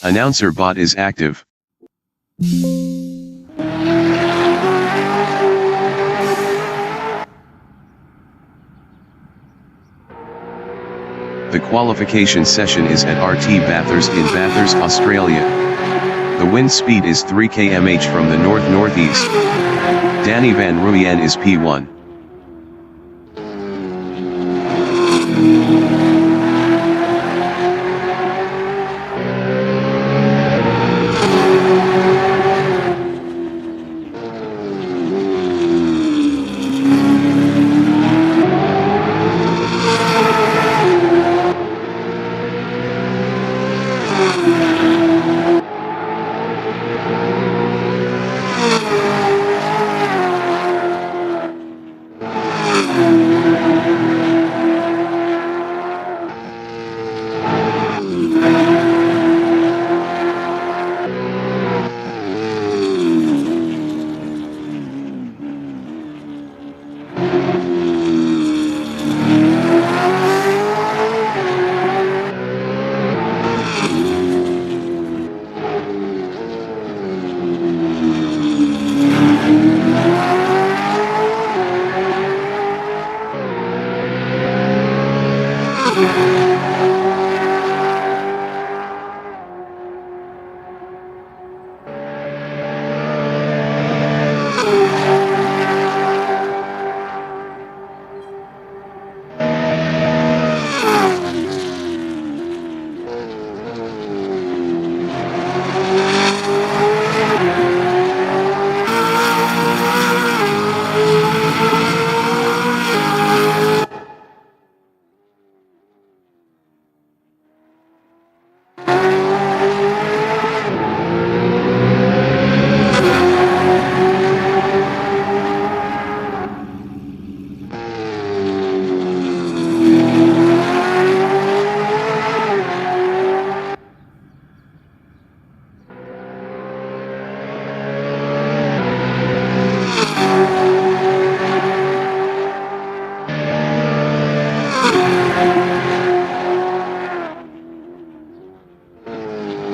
Announcer bot is active. The qualification session is at RT Bathurst in Bathurst, Australia. The wind speed is 3 km/h from the north-northeast. Danny van Rooyen is P1.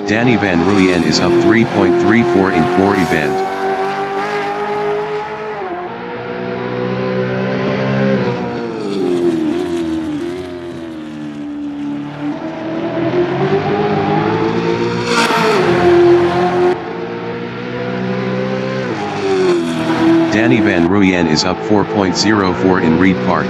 Danny van Rooyen is up 3.34 in core event. Danny van Rooyen is up 4.04 in Reed Park.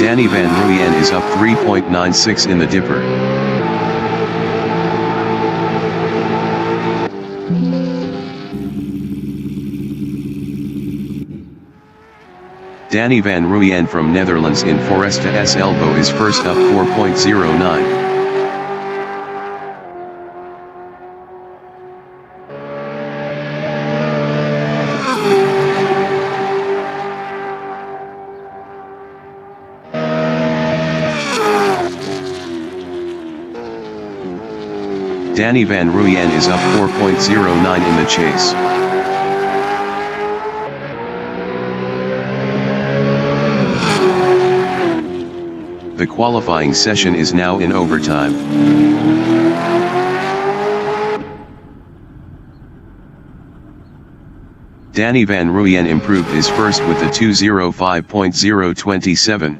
Danny van Rooyen is up 3.96 in the Dipper. Danny van Rooyen from Netherlands in Foresta S Elbow is first up 4.09. Danny van Rooyen is up 4.09 in the chase. The qualifying session is now in overtime. Danny van Rooyen improved his first with a 2:05.027.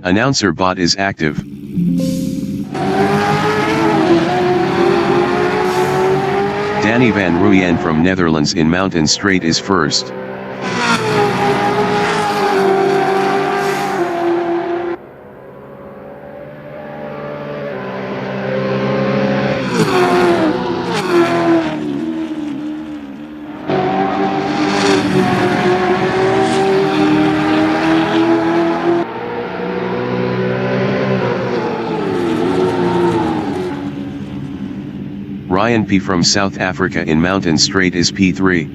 Announcer bot is active. Danny van Ruyen from Netherlands in Mountain Straight is first. Ryan P from South Africa in Mountain Straight is P3.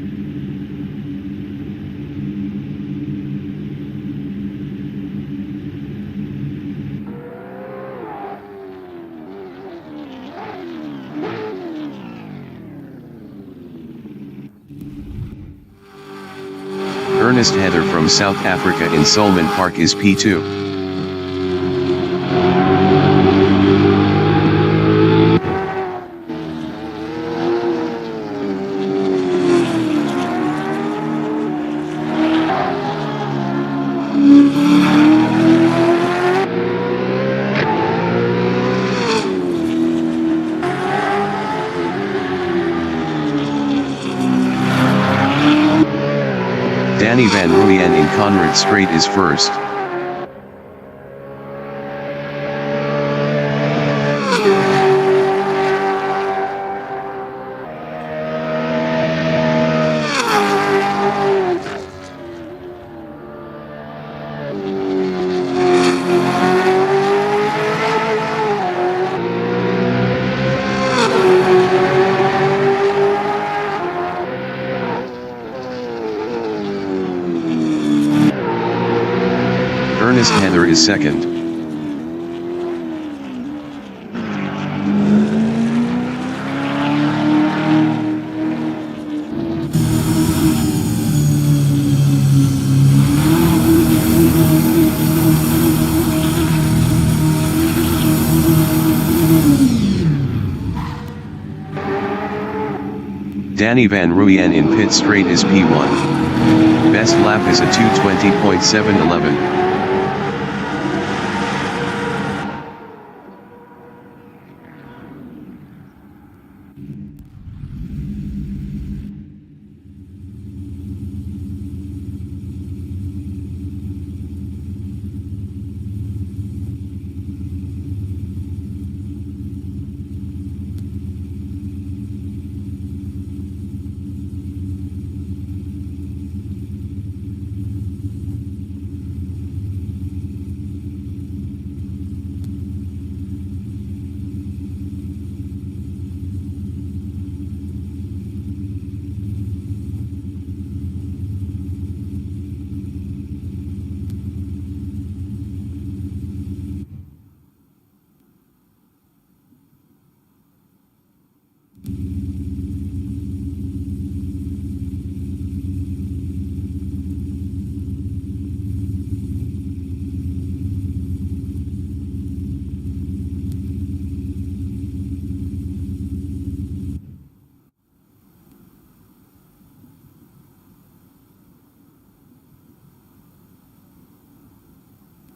Ernest Heather from South Africa in Solomon Park is P2. Danny van Ruyen in Conrad Strait is first. Ernest Heather is second. Danny van Ruyen in Pit Straight is P1. Best lap is a 2:20.711.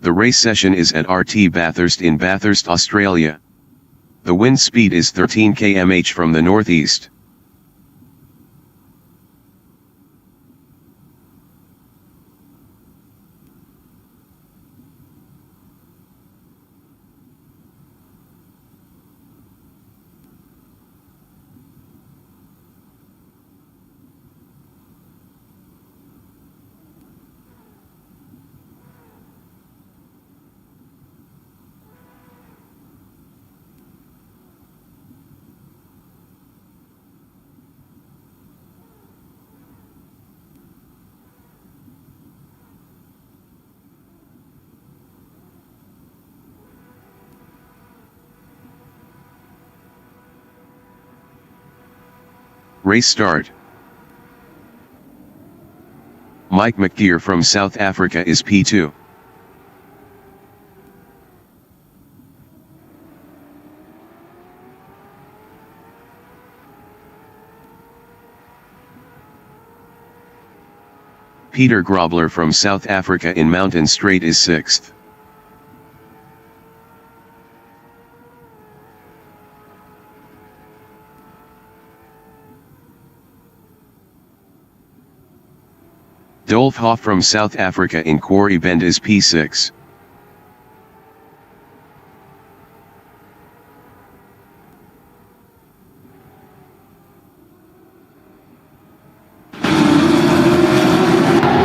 The race session is at RT Bathurst in Bathurst, Australia. The wind speed is 13 km/h from the northeast. Race start. Mike McGeer from South Africa is P2. Peter Grobler from South Africa in Mountain Straight is 6th. Dolph Hoff from South Africa in Quarry Bend is P6.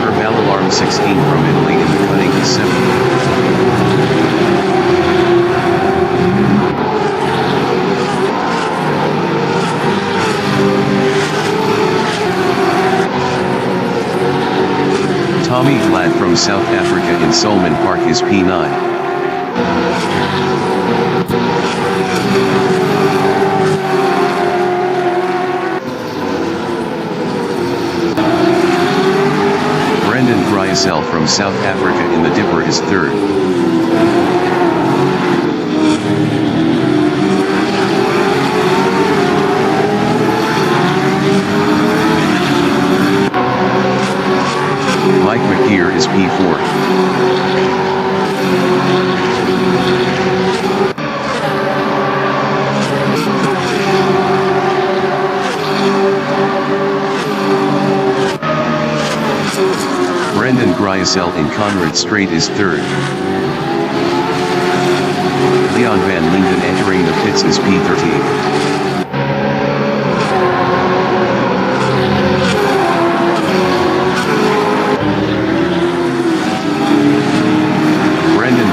Herbal Alarm 16 from Italy in the cutting is 7. Tommy Glad from South Africa in Solman Park is P9. Brendan Gryasel from South Africa in the Dipper is 3rd. Mike McGeer is P4. Brendan Gryasel in Conrad Strait is 3rd. Leon van Linden entering the pits is P13.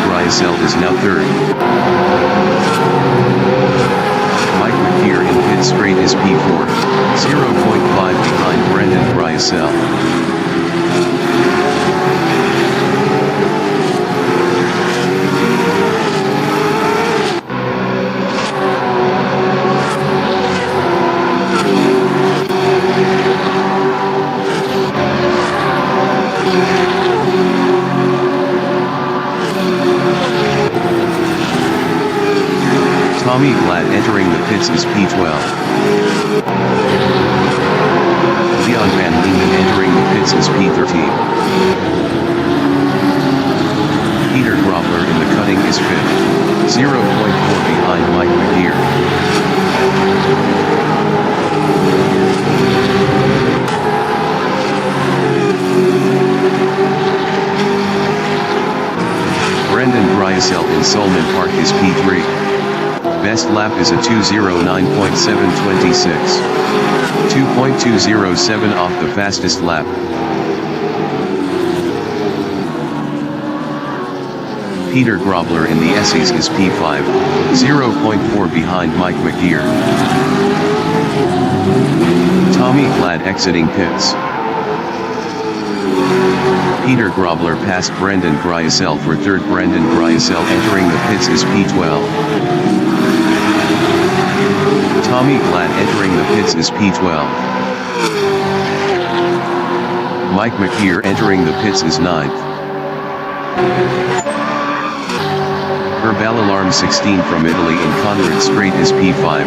Gryasel is now 3rd. Mike McGeer in pit straight is P4, 0.5 behind Brendan Gryasel. Tommy Glad entering the pits is P12. Leon van Linden entering the pits is P13. Peter Grobler in the cutting is 5th, 0.4 behind Mike McGeer. Brendan Gryasel in Solman Park is P3. Best lap is a 2:09.726. 2.207 off the fastest lap. Peter Grobler in the Essies is P5, 0.4 behind Mike McGeer. Tommy Glad exiting pits. Peter Grobler passed Brendan Gryasel for 3rd. Brendan Gryasel entering the pits is P12. Tommy Glad entering the pits is P12. Mike McGeer entering the pits is 9th. Herbal Alarm 16 from Italy in Conrad Strait is P5,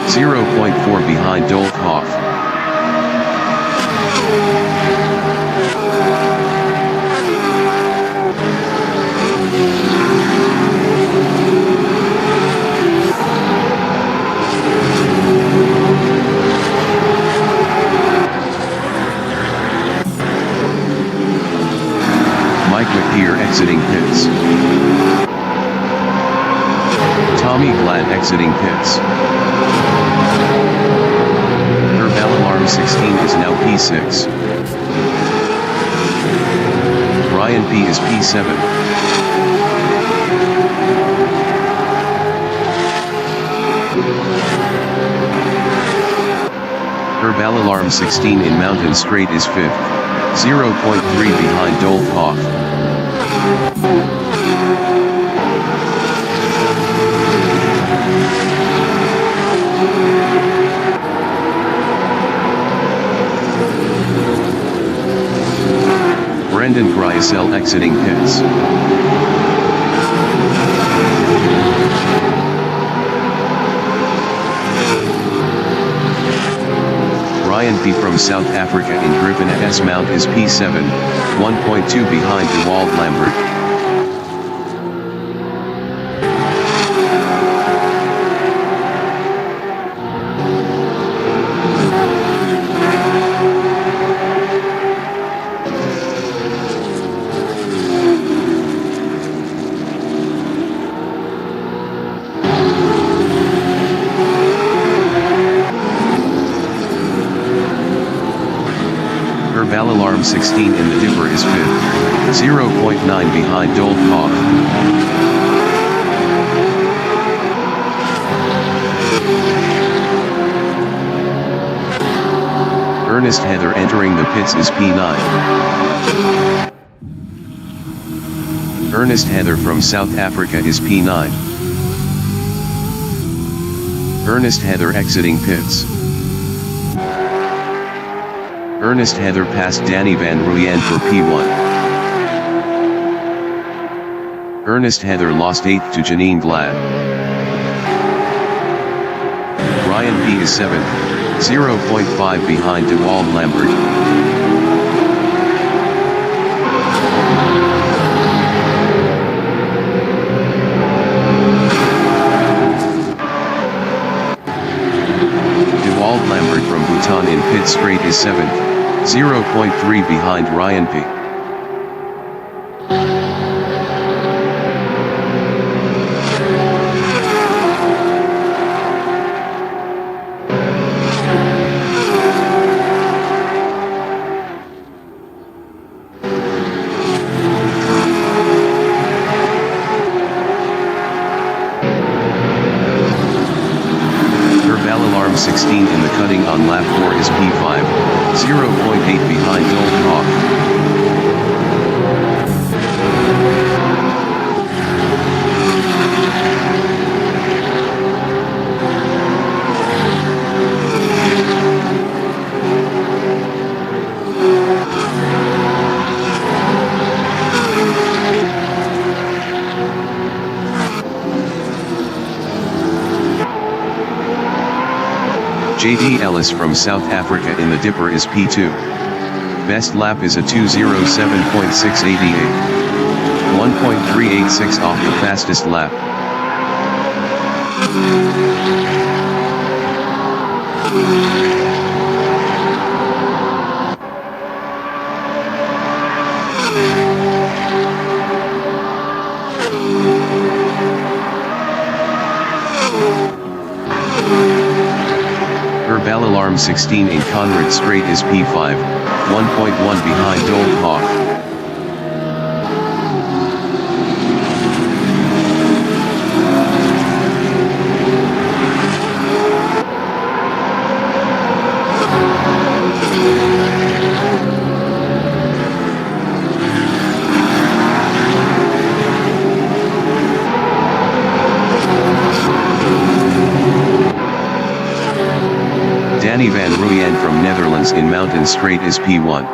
0.4 behind Dolph Hoff. Mike McGeer exiting pits. Tommy Glad exiting pits. Herbal Alarm 16 is now P6. Ryan P is P7. Herbal Alarm 16 in Mountain Strait is 5th, 0.3 behind Dolph Hoff. Brendan Gryasel exiting pits. Ryan P from South Africa in Griffin at S Mount is P7, 1.2 behind DeWald Lambert. Alarm 16 in the Dipper is 5th, 0.9 behind Dold Hawk. Ernest Heather entering the pits is P9. Ernest Heather from South Africa is P9. Ernest Heather exiting pits. Ernest Heather passed Danny Van Ruyen for P1. Ernest Heather lost 8th to Janine Glad. Ryan P is 7th, 0.5 behind DeWald Lambert. DeWald Lambert from Bhutan in pit straight is 7th, 0.3 behind Ryan P. Alarm 16 in the cutting on lap 4 is P5, 0.8 behind Dold Hawk. JD Ellis from South Africa in the Dipper is P2. Best lap is a 2:07.688. 1.386 off the fastest lap. Bell Alarm 16 in Conrad Strait is P5, 1.1 behind Dold Hawk. Danny Van Ruyen from Netherlands in Mountain Straight is P1.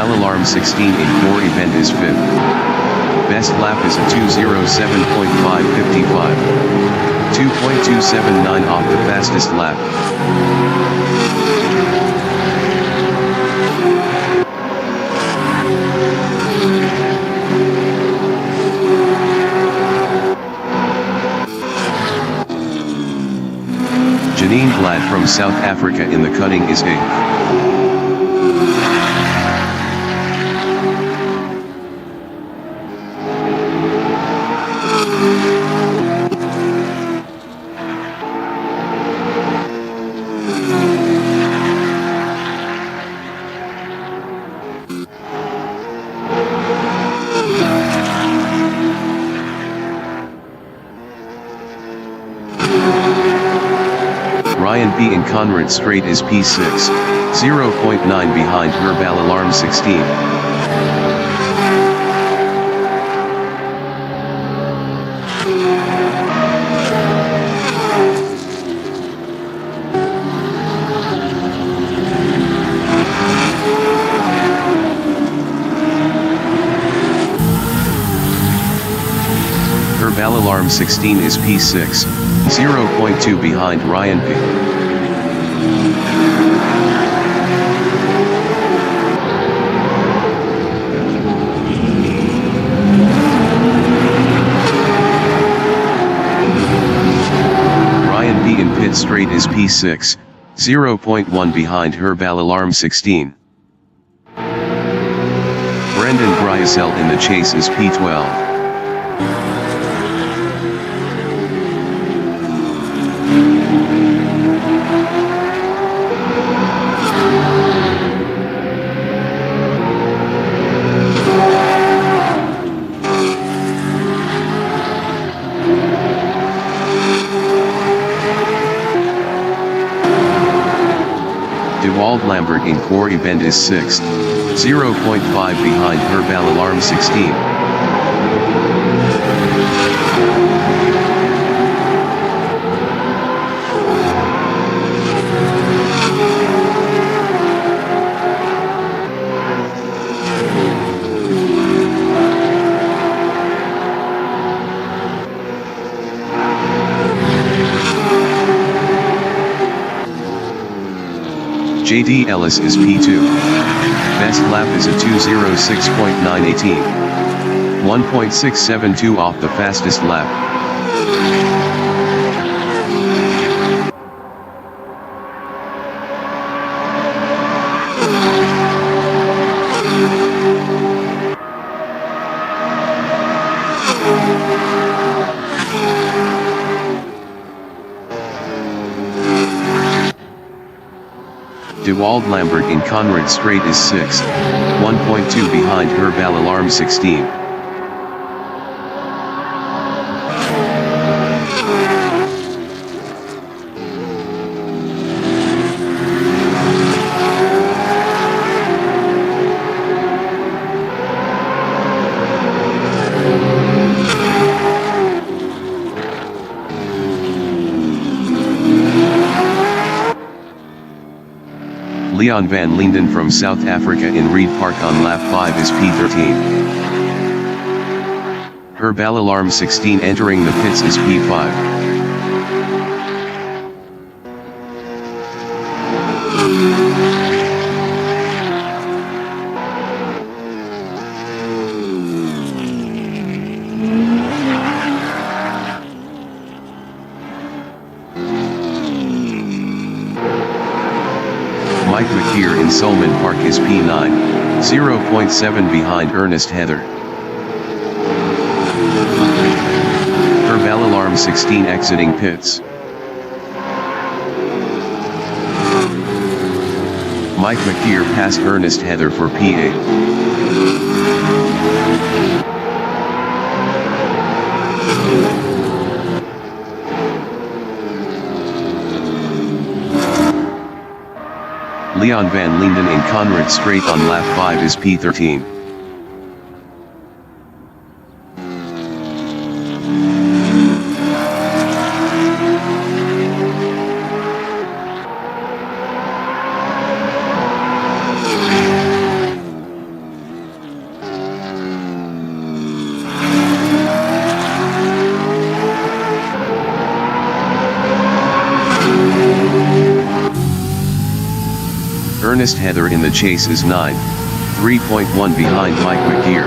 Alarm 16 in core event is 5th. Best lap is a 2:07.555. 2.279 off the fastest lap. Janine Glad from South Africa in the cutting is 8th. Ryan B in Conrad Strait is P6, 0.9 behind Herbal Alarm 16. Herbal Alarm 16 is P6, 0.2 behind Ryan P. straight is P6, 0.1 behind her ball alarm 16. Brendan Gryasel in the chase is P12. Dewald Lambert in Quarry Bend is 6th, 0.5 behind her ball alarm 16. JD Ellis is P2. Best lap is a 2:06.918. 1.672 off the fastest lap. Dewald Lambert in Conrad Strait is 6th, 1.2 behind her ball alarm 16. Leon van Linden from South Africa in Reed Park on lap 5 is P13. Her ball alarm 16 entering the pits is P5. Mike McKeer in Solman Park is P9, 0.7 behind Ernest Heather. Her bell alarm 16 exiting pits. Mike McKeer passed Ernest Heather for P8. Leon van Linden in Conrad Strait on lap 5 is P13. Ernest Heather in the chase is 9, 3.1 behind Mike McKeer.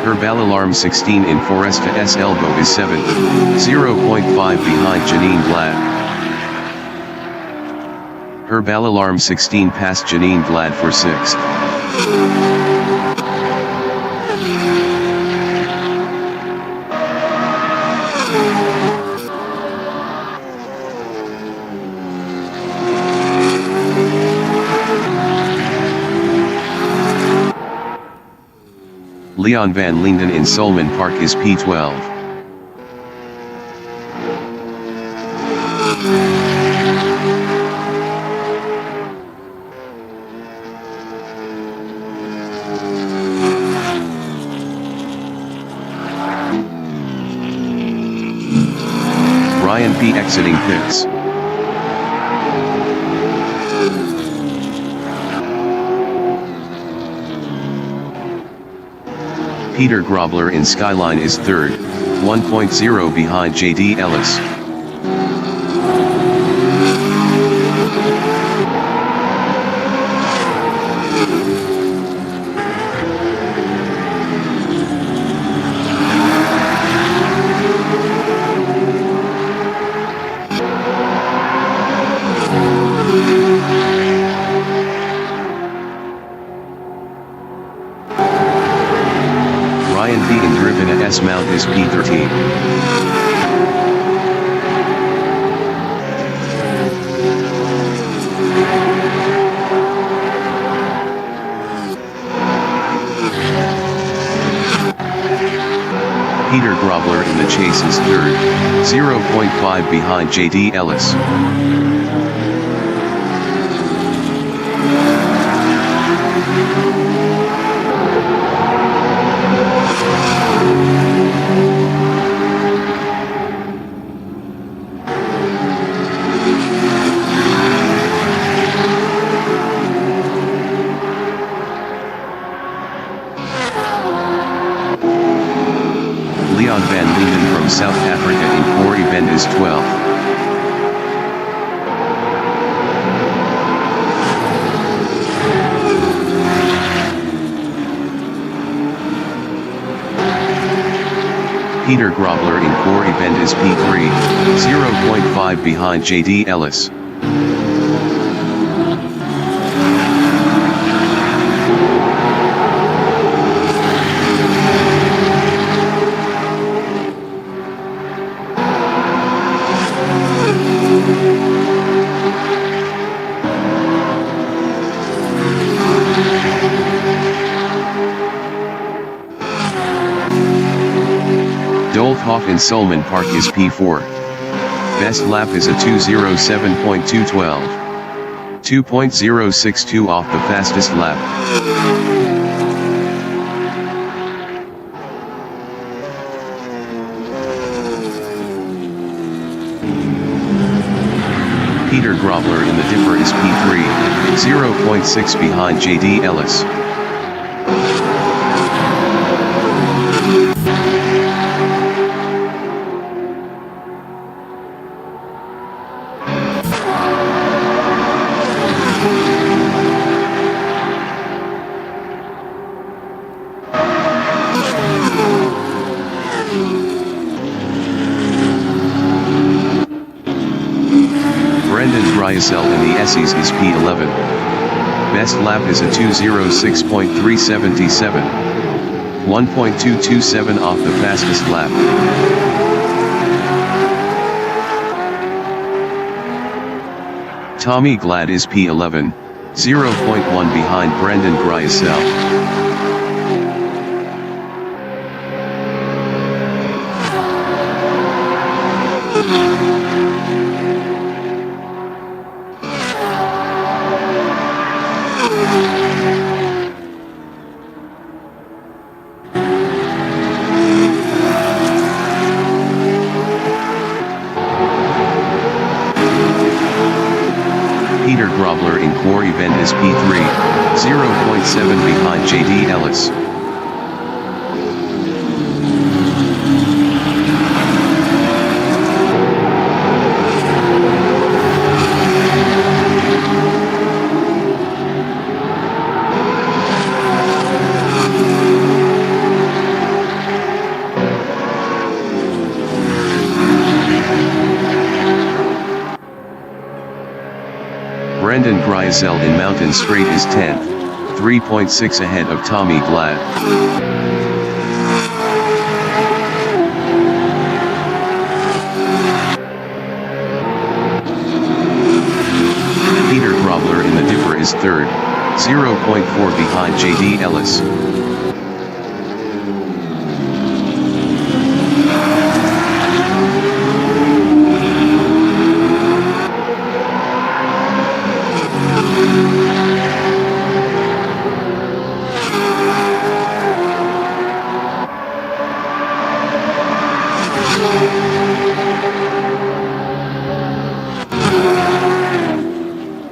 Her bell alarm 16 in Foresta S elbow is 7, 0.5 behind Janine Vlad. Her bell alarm 16 passed Janine Vlad for 6th. Leon van Linden in Solman Park is P12. Ryan P. exiting pits. Peter Grobler in Skyline is third, 1.0 behind JD Ellis. Ryan Deegan driven at S Mount is P13. Peter Grobler in the chase is third, 0.5 behind JD Ellis. Leon van Linden from South Africa in Corrie Bend is 12th. Peter Grobler in Corrie Bend is P3, 0.5 behind JD Ellis. Dolphoff in Solman Park is P4. Best lap is a 2:07.212. 2.062 off the fastest lap. Peter Grobler in the dipper is P3, 0.6 behind JD Ellis. Griesel in the Essies is P11. Best lap is a 2:06.377. 1.227 off the fastest lap. Tommy Glad is P11, 0.1 behind Brendan Griesel. Peter Grobler in Corrie Bend is P3, 0.7 behind JD Ellis. Brendan Griesel in Mountain Straight is 10th, 3.6 ahead of Tommy Glad. Peter Grobler in the dipper is third, 0.4 behind JD Ellis.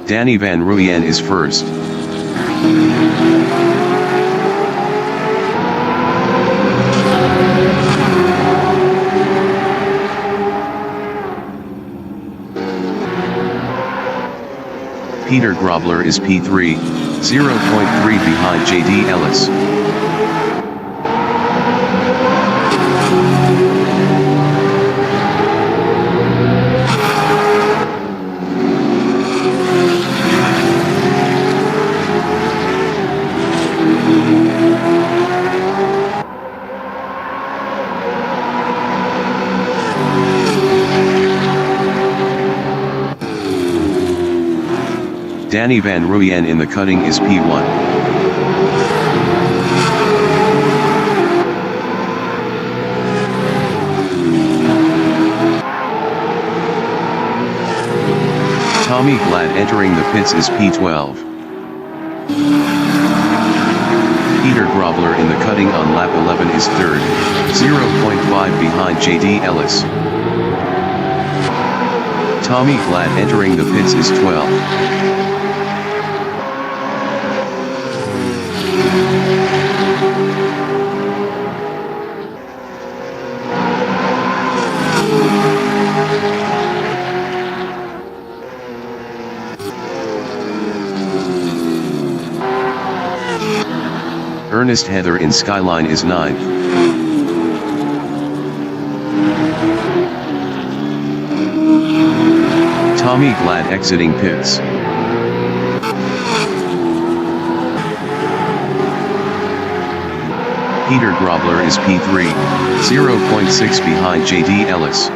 Danny Van Ruyen is first. Peter Grobler is P3, 0.3 behind JD Ellis. Danny Van Ruyen in the cutting is P1. Tommy Glad entering the pits is P12. Peter Grobler in the cutting on lap 11 is third, 0.5 behind JD Ellis. Tommy Glad entering the pits is 12. Ernest Heather in Skyline is 9th. Tommy Glad exiting pits. Peter Grobler is P3, 0.6 behind JD Ellis.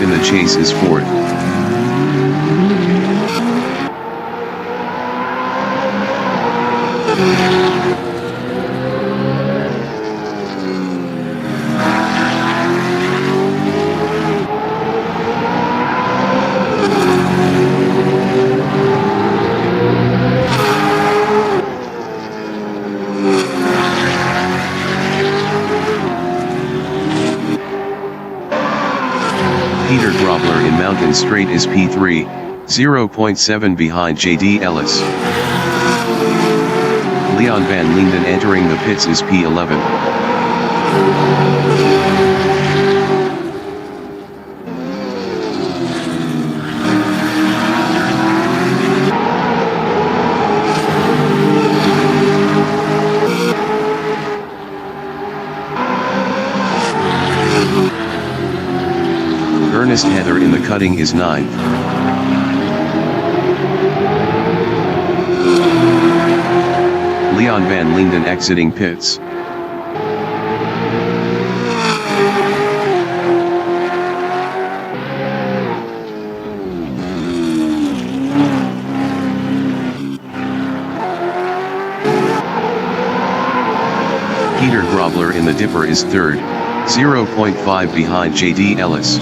In the chase is fourth. Peter Grobler in Mountain Straight is P3, 0.7 behind JD Ellis. Leon Van Linden entering the pits is P11. Ernest Heather in the cutting is 9th. Leon Van Linden exiting pits. Peter Grobler in the Dipper is third, 0.5 behind JD Ellis.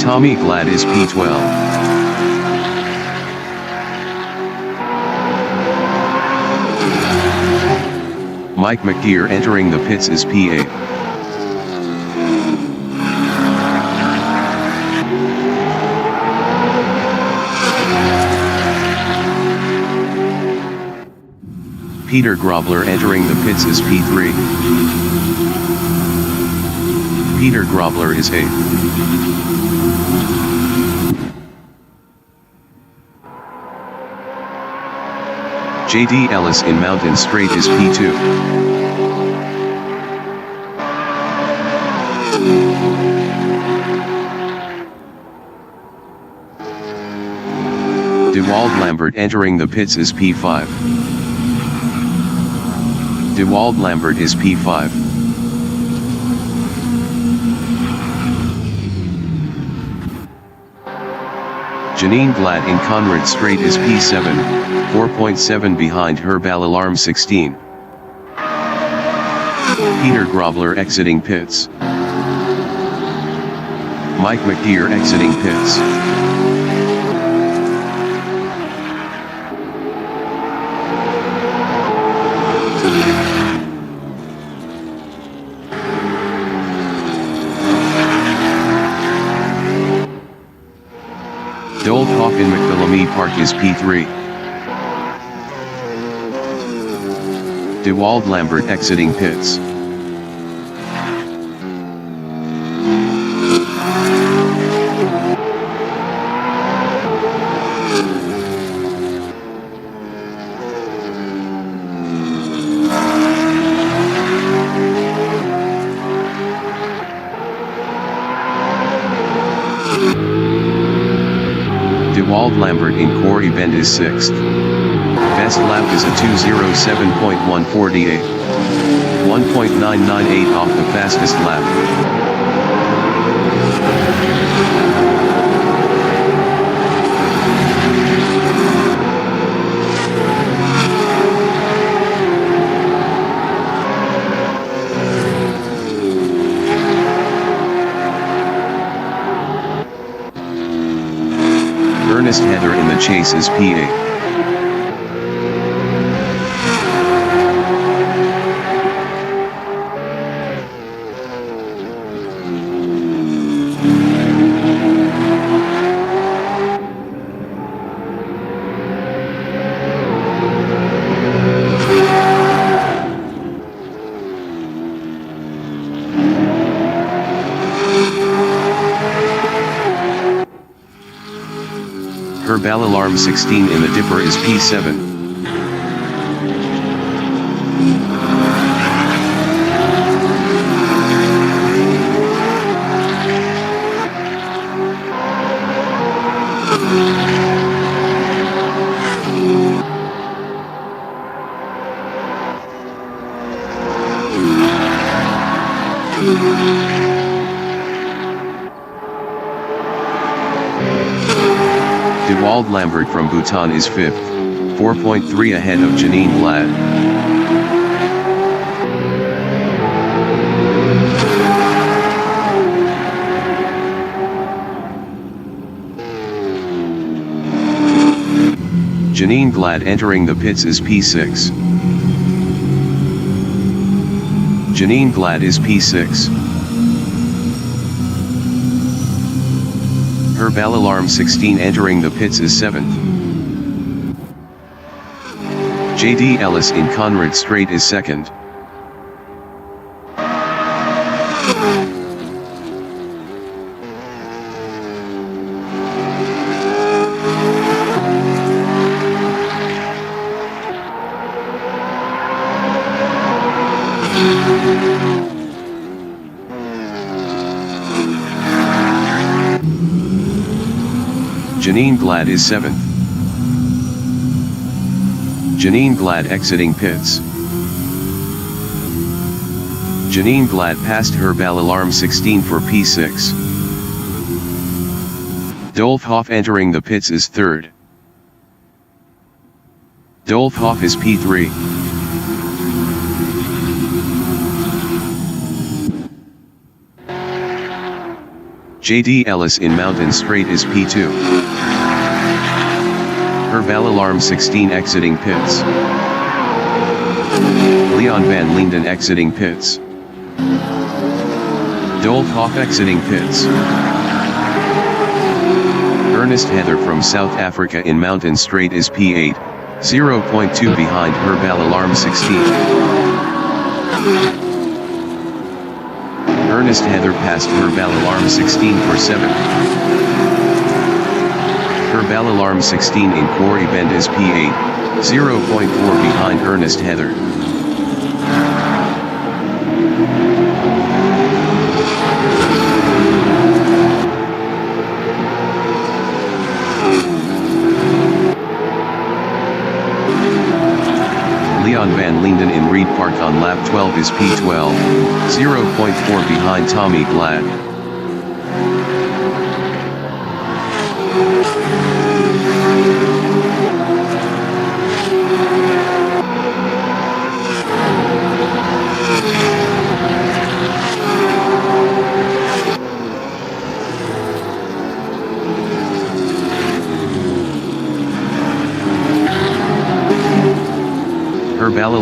Tommy Glad is P12. Mike McGear entering the pits is P8. Peter Grobler entering the pits is P3. Peter Grobler is 8th. JD Ellis in Mountain Straight is P2. DeWald Lambert entering the pits is P5. DeWald Lambert is P5. Janine Glad in Conrad Straight is P7, 4.7 behind Herbal Alarm 16. Peter Grobler exiting pits. Mike McDeer exiting pits. Doldhoff in McPhillamy Park is P3. DeWald Lambert exiting pits. DeWald Lambert in Corey Bend is 6th. Best lap is a 2:07.148. 1.998 off the fastest lap. Ernest Heather in the chase is P8. Herbal Alarm 16 in the Dipper is P7. DeWald Lambert from Bhutan is 5th, 4.3 ahead of Janine Glad. Janine Glad entering the pits is P6. Janine Glad is P6. Herbal Alarm 16 entering the pits is 7th. J.D. Ellis in Conrad Straight is 2nd. Janine Glad is 7th. Janine Glad exiting pits. Janine Glad passed Herbal Alarm 16 for P6. Doldhoff entering the pits is 3rd. Doldhoff is P3. J.D. Ellis in Mountain Straight is P2. Herbal Alarm 16 exiting pits. Leon Van Linden exiting pits. Doldhoff exiting pits. Ernest Heather from South Africa in Mountain Straight is P8, 0.2 behind Herbal Alarm 16. Ernest Heather passed Herbal Alarm 16 for 7th. Herbal Alarm 16 in Quarry Bend is P8, 0.4 behind Ernest Heather. Leon Van Linden in Reed Park on lap 12 is P12, 0.4 behind Tommy Glad.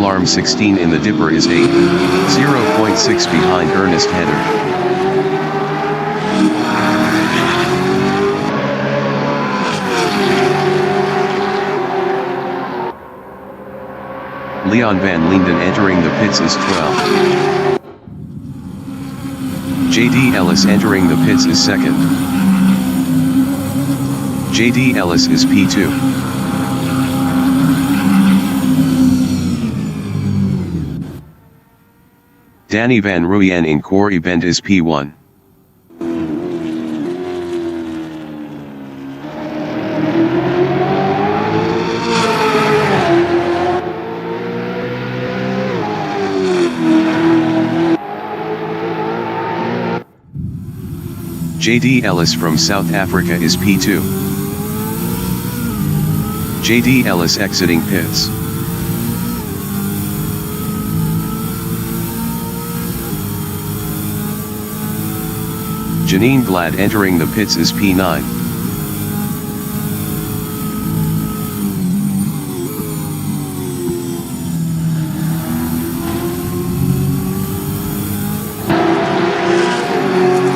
alarm 16 in the dipper is 8, 0.6 behind Ernest Heather. Leon van Linden entering the pits is 12. J.D. Ellis entering the pits is second. J.D. Ellis is P2. Danny van Ruyen in Corey Bend is P1. J.D. Ellis from South Africa is P2. J.D. Ellis exiting pits. Janine Glad entering the pits is P9.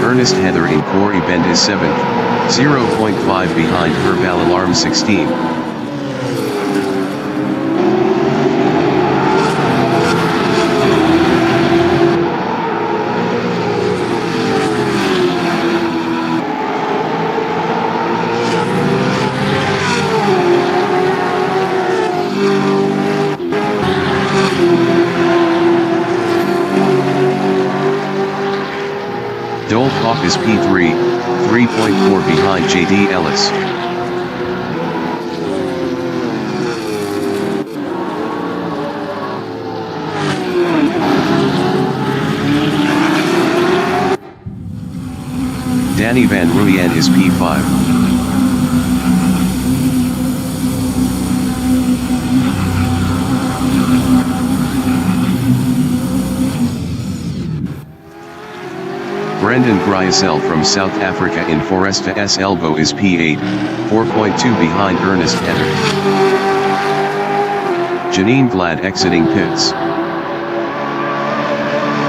Ernest Heather in Corey Bend is 7th, 0.5 behind Herbal Alarm 16. Dole Hawk is P3, 3.4 behind J.D. Ellis. Danny van Ruyen is P5. Brendan Gryasel from South Africa in Foresta S. Elbow is P8, 4.2 behind Ernest Heather. Janine Glad exiting pits.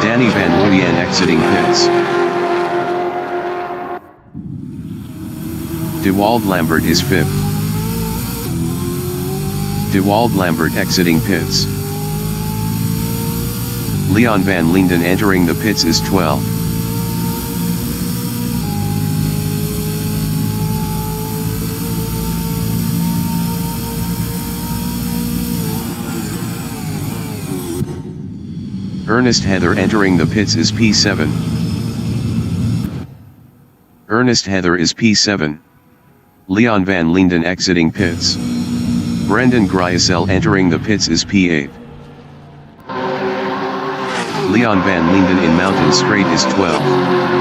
Danny van Ruyen exiting pits. DeWald Lambert is 5th. DeWald Lambert exiting pits. Leon van Linden entering the pits is 12. Ernest Heather entering the pits is P7. Ernest Heather is P7. Leon van Linden exiting pits. Brendan Gryasel entering the pits is P8. Leon van Linden in Mountain Straight is 12.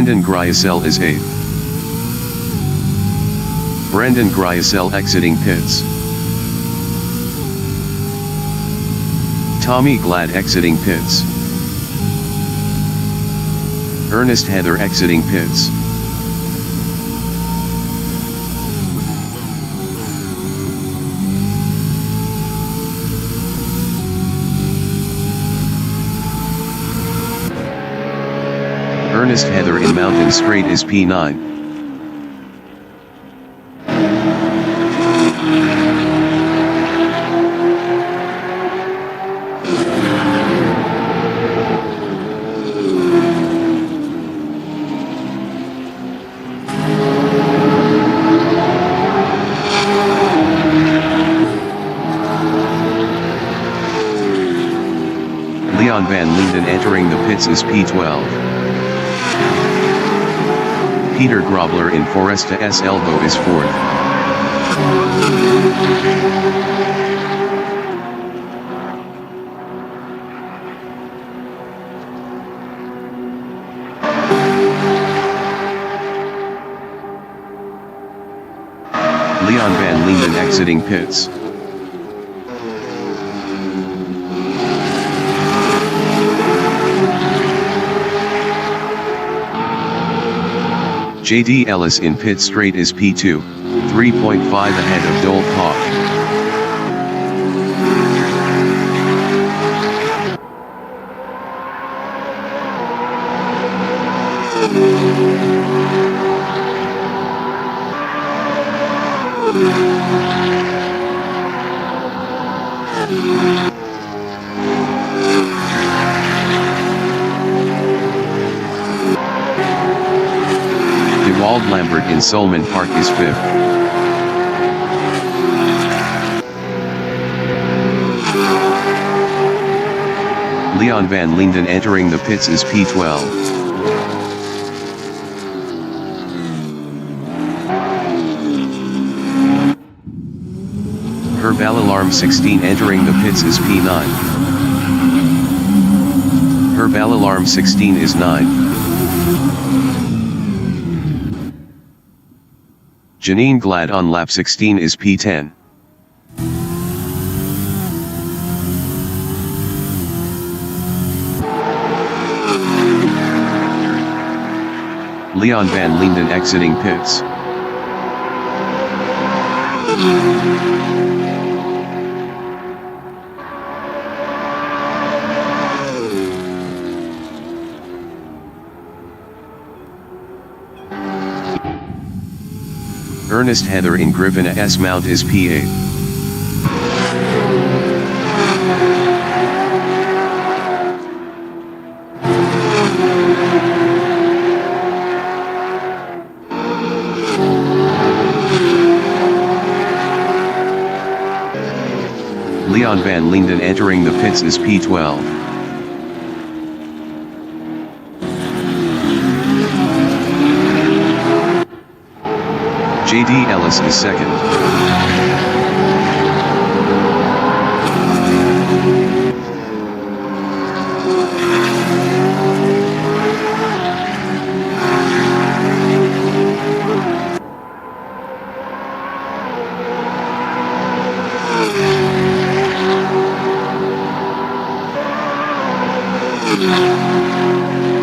Brendan Gryasel is 8th. Brendan Gryasel exiting pits. Tommy Glad exiting pits. Ernest Heather exiting pits. Ernest Heather in Mountain Straight is P9. Leon van Linden entering the pits is P12. Peter Grobler in Foresta S. Elbow is 4th. Leon van Linden exiting pits. JD Ellis in pit straight is P2, 3.5 ahead of Dole Hawk. DeWald Lambert in Solman Park is 5th. Leon van Linden entering the pits is P12. Herb Alarm 16 entering the pits is P9. Herb Alarm 16 is 9. Janine Glad on lap 16 is P10. Leon van Linden exiting pits. Ernest Heather in Grivina S Mount is P8. Leon van Linden entering the pits is P12. JD Ellis is 2nd.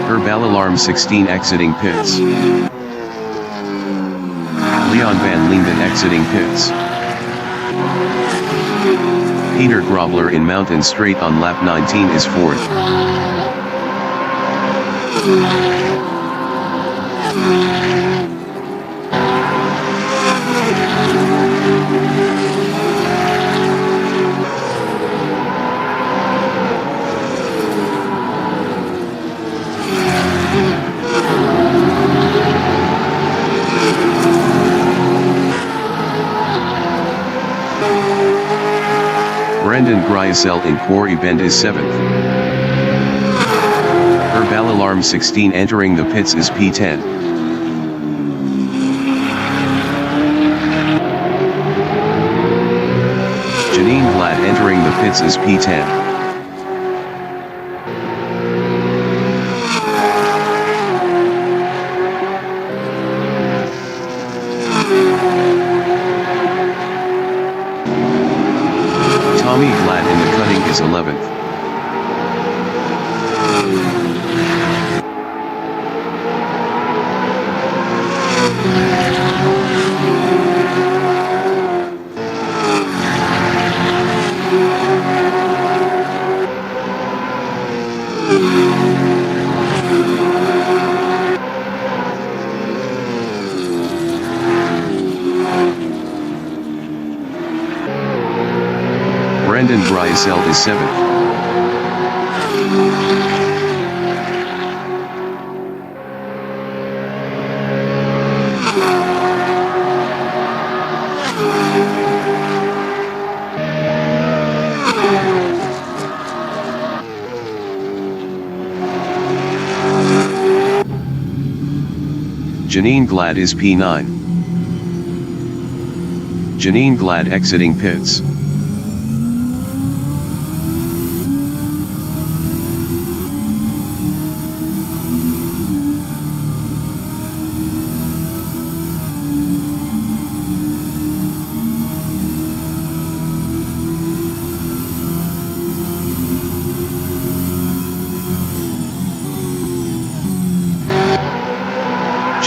Herb Alarm 16 exiting pits. Leon van Linden exiting pits. Peter Grobler in Mountain Straight on lap 19 is 4th. Brendan Gryasel in Quarry Bend is 7th. Herb Alarm 16 entering the pits is P10. Janine Glad entering the pits is P10. Tommy Glad in the cutting is 11th. Brendan Gryasel is 7th. Janine Glad is P9. Janine Glad exiting pits.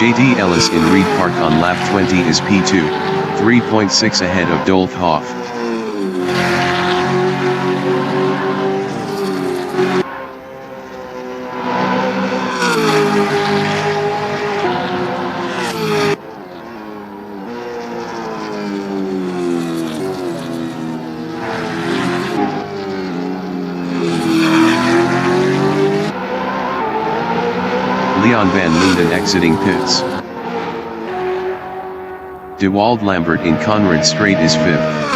JD Ellis in Reed Park on lap 20 is P2, 3.6 ahead of Dolph Hoff. Leon van Linden exiting pits. Dewald Lambert in Conrad Straight is 5th.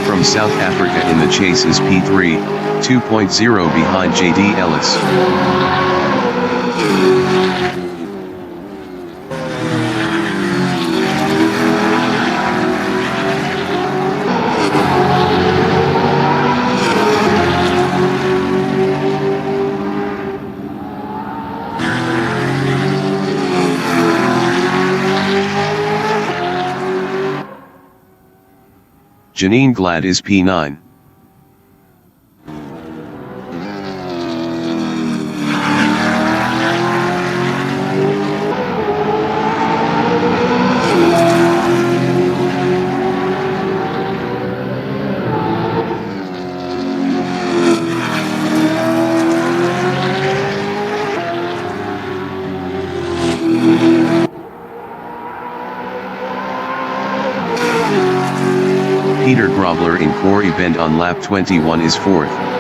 From South Africa in the chase is P3, 2.0 behind JD Ellis. Janine Glad is P9. Peter Grobler in Quarry Bend on lap 21 is 4th.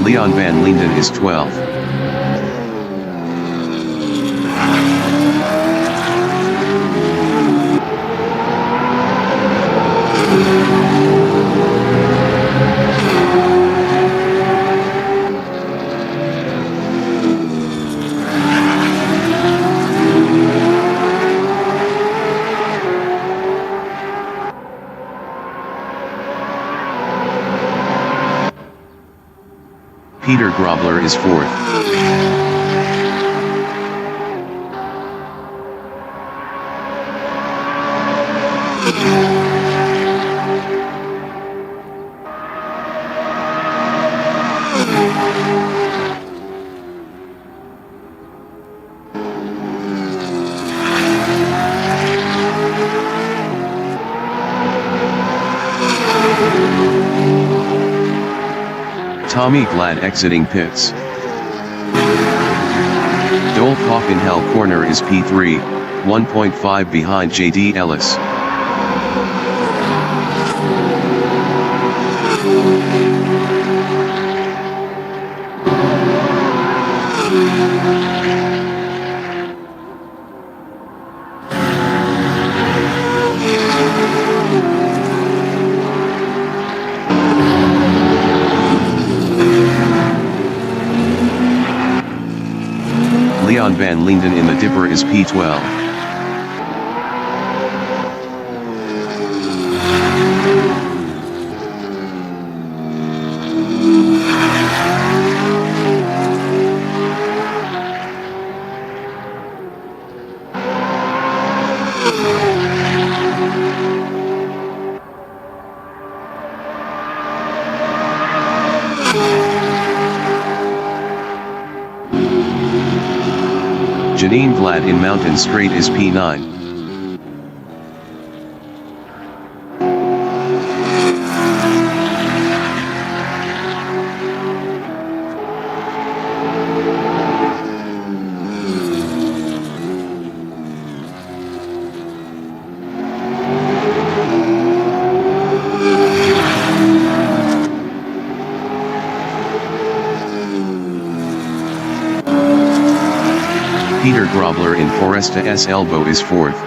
Leon van Linden is 12th. Peter Grobler is 4th. Tommy Glad exiting pits. Dolph Hoff in Hell Corner is P3, 1.5 behind JD Ellis. Leon van Linden in the Dipper is P12. Janine Glad in Mountain Straight is P9. Peter Grobler in Foresta S. Elbow is 4th.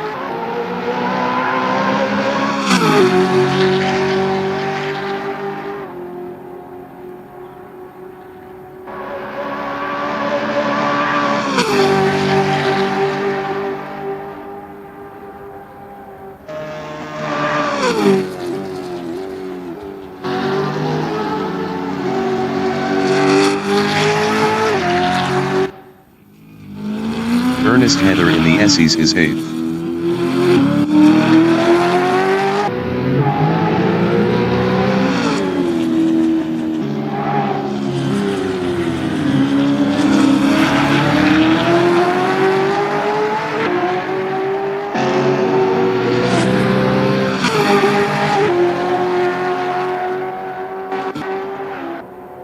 Ernest Heather in the Essies is 8th.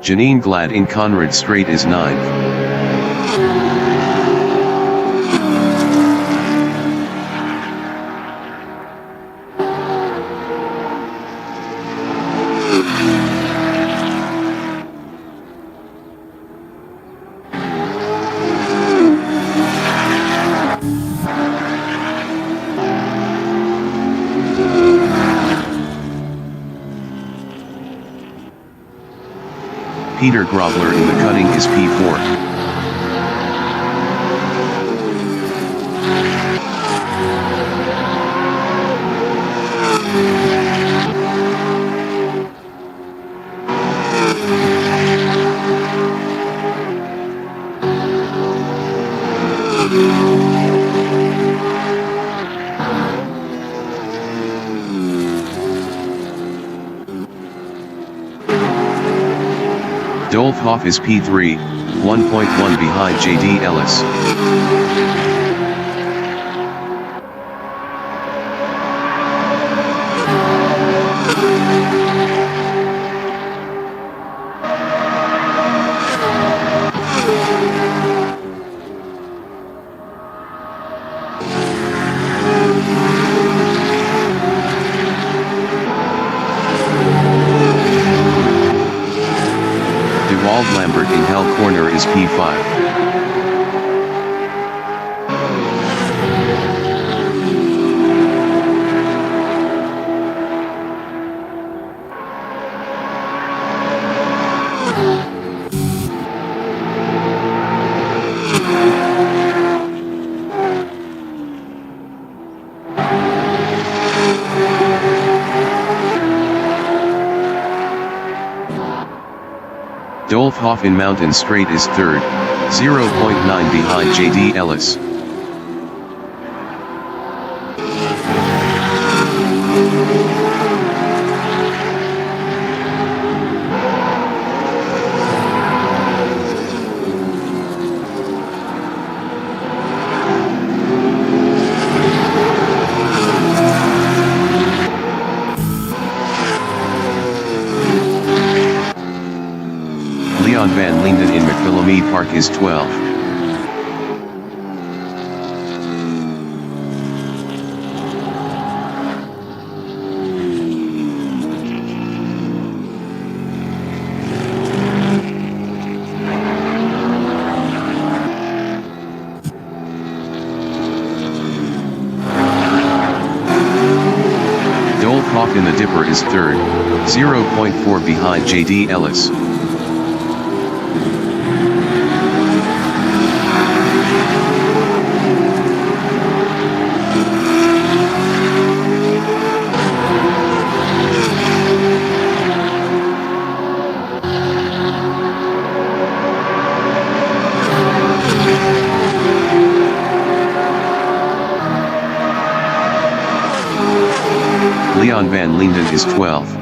Janine Glad in Conrad Strait is 9th. Peter Grobler in the Cutting is P4. Dolphoff is P3, 1.1 behind J.D. Ellis. Lambert in Hell Corner is P5. Dolphoff in Mountain Strait is 3rd, 0.9 behind J.D. Ellis. Leon Van Linden in McPhillamede Park is 12. Dolphoff in the Dipper is 3rd, 0.4 behind J.D. Ellis. Leon Van Linden is 12th.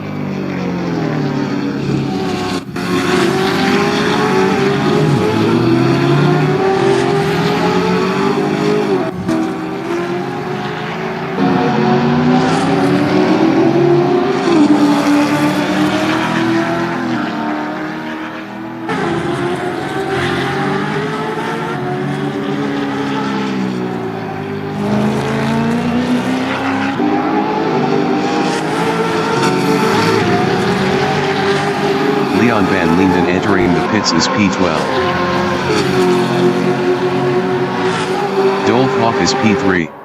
Leon Van Linden entering the pits is P12. Hawk is P3.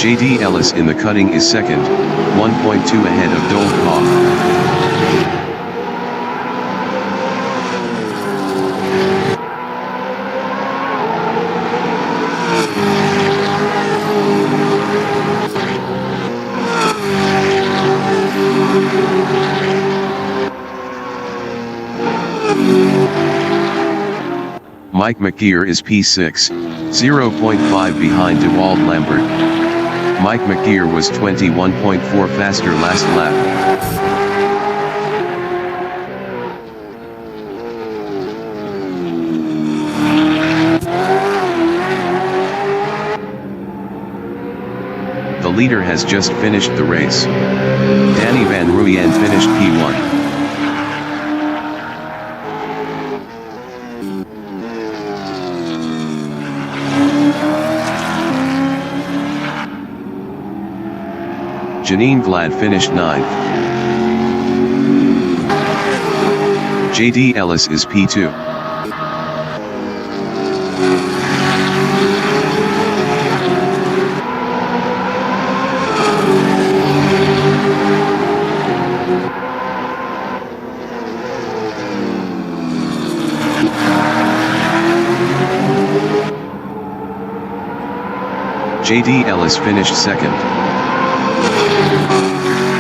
JD Ellis in the cutting is second, 1.2 ahead of Dole Hawk. Mike McGear is P6, 0.5 behind DeWald Lambert. Mike McGear was 21.4 faster last lap. The leader has just finished the race. Danny Van Ruyen finished P1. Janine Glad finished 9th. JD Ellis is P2. JD Ellis finished 2nd.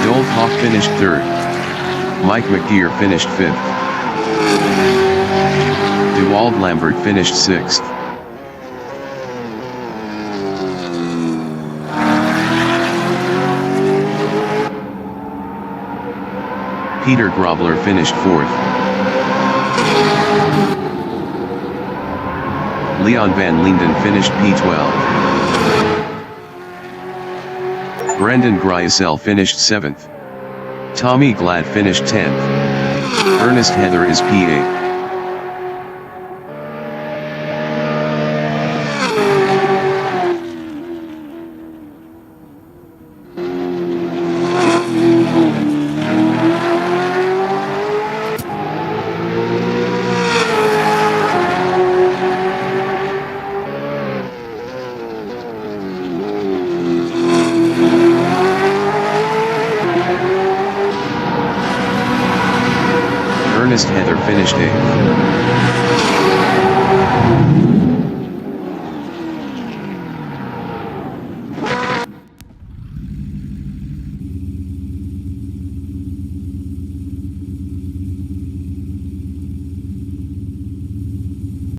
Dole Hawk finished 3rd. Mike McGear finished 5th. DeWald Lambert finished 6th. Peter Grobler finished 4th. Leon Van Linden finished P12. Brendan Gryasel finished 7th. Tommy Glad finished 10th. Ernest Heather is P8. Ernest Heather finished 8th.